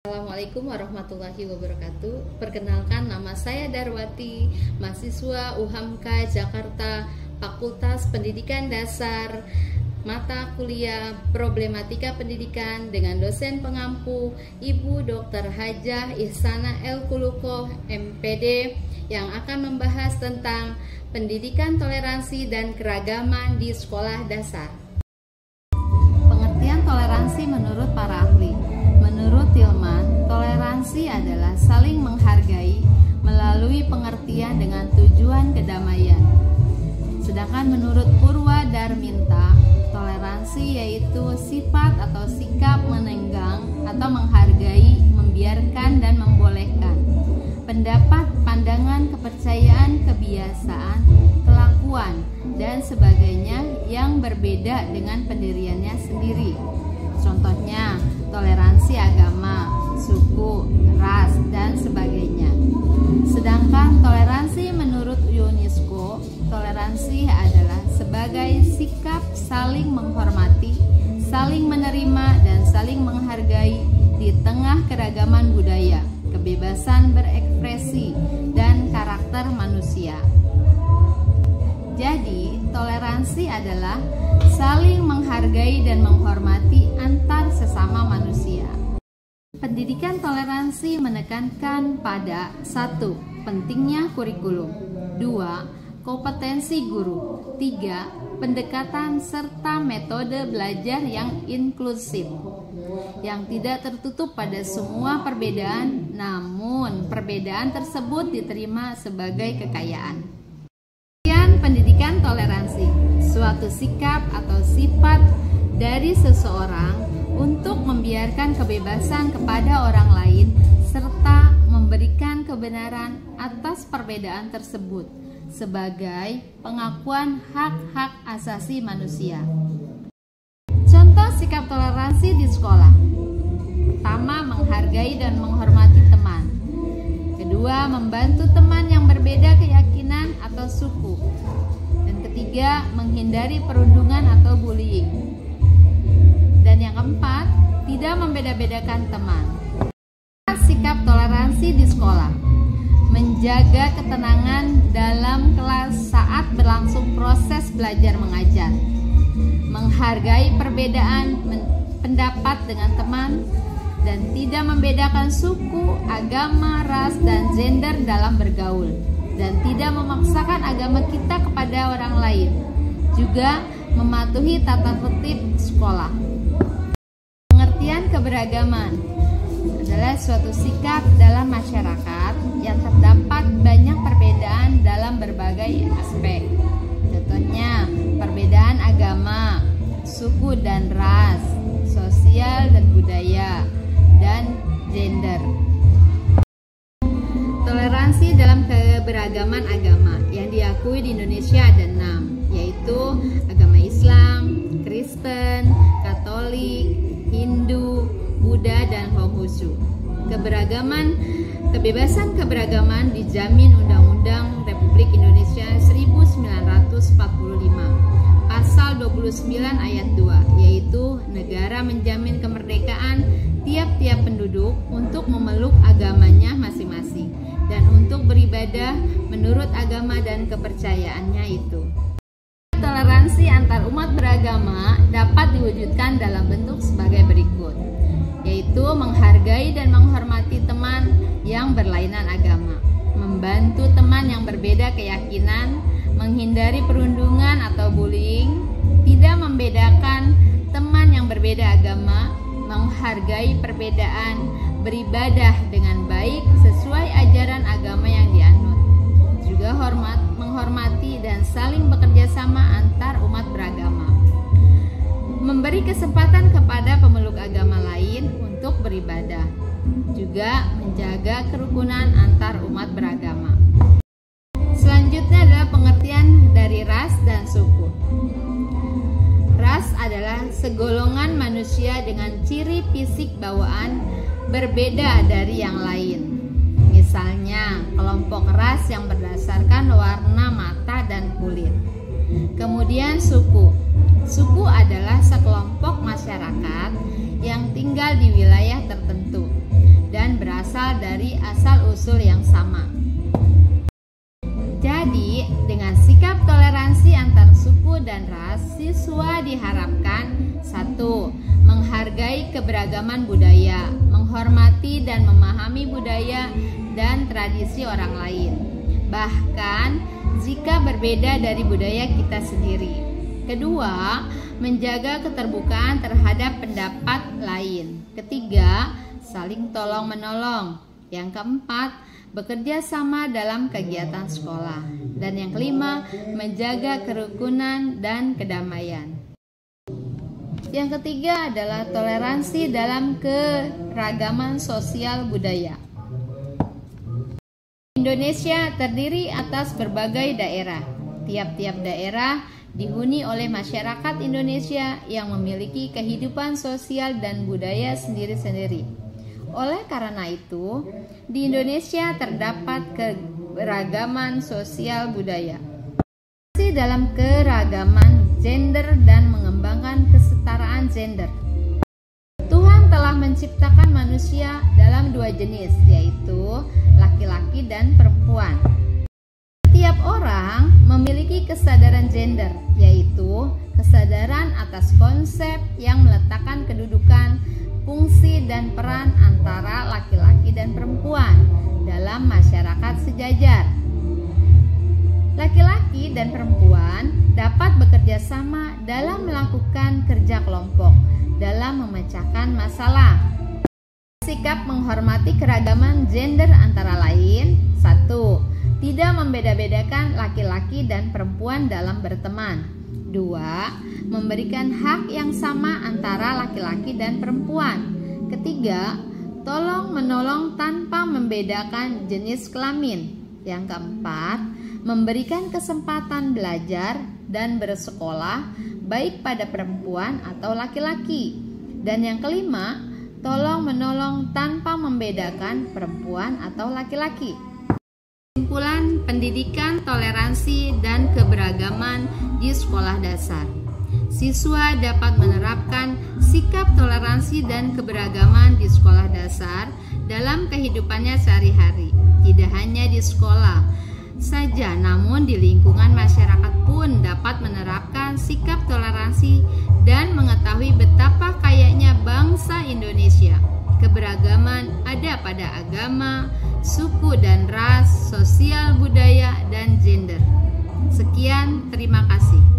Assalamualaikum warahmatullahi wabarakatuh. Perkenalkan, nama saya Darwati, mahasiswa UHAMKA Jakarta, Fakultas Pendidikan Dasar, mata kuliah Problematika Pendidikan dengan dosen pengampu Ibu Dr. Hajah Ihsanah El Kulukoh, MPD, yang akan membahas tentang pendidikan toleransi dan keragaman di sekolah dasar. Pengertian toleransi menurut para ahli. Menurut Tillman, toleransi adalah saling menghargai melalui pengertian dengan tujuan kedamaian. Sedangkan menurut Purwa Darminta, toleransi yaitu sifat atau sikap menenggang atau menghargai, membiarkan dan membolehkan pendapat, pandangan, kepercayaan, kebiasaan, kelakuan, dan sebagainya yang berbeda dengan pendiriannya sendiri. Contohnya, toleransi agama, suku, ras, dan sebagainya. Sedangkan toleransi menurut UNESCO, toleransi adalah sebagai sikap saling menghormati, saling menerima, dan saling menghargai di tengah keragaman budaya, kebebasan berekspresi, dan karakter manusia. Jadi, toleransi adalah saling menghargai dan menghormati antar sesama manusia. Pendidikan toleransi menekankan pada 1. Pentingnya kurikulum, 2. Kompetensi guru, 3. Pendekatan serta metode belajar yang inklusif, yang tidak tertutup pada semua perbedaan, namun perbedaan tersebut diterima sebagai kekayaan. Pendidikan toleransi, suatu sikap atau sifat dari seseorang untuk membiarkan kebebasan kepada orang lain serta memberikan kebenaran atas perbedaan tersebut sebagai pengakuan hak-hak asasi manusia. Contoh sikap toleransi di sekolah. Pertama, menghargai dan menghormati teman. Kedua, membantu teman yang berbeda keyakinan atau suku. Dan ketiga, menghindari perundungan atau bullying. Dan yang keempat, tidak membeda-bedakan teman. Sikap toleransi di sekolah. Menjaga ketenangan dalam kelas saat berlangsung proses belajar mengajar. Menghargai perbedaan pendapat dengan teman dan tidak membedakan suku, agama, ras, dan gender dalam bergaul, dan tidak memaksakan agama kita kepada orang lain. Juga mematuhi tata tertib sekolah. Pengertian keberagaman adalah suatu sikap dalam masyarakat yang terdapat banyak perbedaan dalam berbagai aspek. Contohnya, perbedaan agama, suku dan ras, sosial dan budaya, dan gender. Toleransi dalam keberagaman agama yang diakui di Indonesia ada 6, yaitu agama Islam, Kristen, Katolik, Hindu, Buddha, dan Konghucu. Kebebasan keberagaman dijamin Undang-Undang Republik Indonesia 1945. Pasal 29 ayat 2, yaitu negara menjamin kemerdekaan tiap-tiap penduduk untuk memeluk agamanya masing-masing dan untuk beribadah menurut agama dan kepercayaannya itu. Toleransi antar umat beragama dapat diwujudkan dalam bentuk sebagai berikut, yaitu menghargai dan menghormati teman yang berlainan agama, membantu teman yang berbeda keyakinan, menghindari perundungan atau bullying, tidak membedakan teman yang berbeda agama, menghargai perbedaan, beribadah dengan baik sesuai ajaran agama yang dianut, juga menghormati dan saling bekerja sama antar umat beragama, memberi kesempatan kepada pemeluk agama lain untuk beribadah, juga menjaga kerukunan antar umat beragama. Selanjutnya adalah pengertian dari ras dan suku. Ras adalah segolongan manusia dengan ciri fisik bawaan berbeda dari yang lain. Misalnya, kelompok ras yang berdasarkan warna mata dan kulit. Kemudian suku. Suku adalah sekelompok masyarakat yang tinggal di wilayah tertentu berasal dari asal-usul yang sama. Jadi, dengan sikap toleransi antar suku dan ras, siswa diharapkan 1. Menghargai keberagaman budaya, menghormati dan memahami budaya dan tradisi orang lain, bahkan jika berbeda dari budaya kita sendiri. Kedua, menjaga keterbukaan terhadap pendapat lain. Ketiga, saling tolong-menolong. Yang keempat, bekerja sama dalam kegiatan sekolah. Dan yang kelima, menjaga kerukunan dan kedamaian. Yang ketiga adalah toleransi dalam keragaman sosial budaya. Indonesia terdiri atas berbagai daerah. Tiap-tiap daerah dihuni oleh masyarakat Indonesia yang memiliki kehidupan sosial dan budaya sendiri-sendiri. Oleh karena itu, di Indonesia terdapat keragaman sosial budaya. Dalam keragaman gender dan mengembangkan kesetaraan gender. Tuhan telah menciptakan manusia dalam 2 jenis, yaitu laki-laki dan perempuan. Setiap orang memiliki kesadaran gender, yaitu kesadaran atas konsep yang meletakkan kedudukan, fungsi dan peran antara laki-laki dan perempuan dalam masyarakat sejajar. Laki-laki dan perempuan dapat bekerja sama dalam melakukan kerja kelompok dalam memecahkan masalah. Sikap menghormati keragaman gender antara lain: 1. Tidak membeda-bedakan laki-laki dan perempuan dalam berteman. 2. Memberikan hak yang sama antara laki-laki dan perempuan. Ketiga, tolong-menolong tanpa membedakan jenis kelamin. Yang keempat, memberikan kesempatan belajar dan bersekolah baik pada perempuan atau laki-laki. Dan yang kelima, tolong-menolong tanpa membedakan perempuan atau laki-laki. Kesimpulan pendidikan toleransi dan keberagaman di sekolah dasar. Siswa dapat menerapkan sikap toleransi dan keberagaman di sekolah dasar dalam kehidupannya sehari-hari, tidak hanya di sekolah saja, namun di lingkungan masyarakat pun dapat menerapkan sikap toleransi dan mengetahui betapa kayanya bangsa Indonesia. Keberagaman ada pada agama, suku dan ras, sosial budaya, dan gender. Sekian, terima kasih.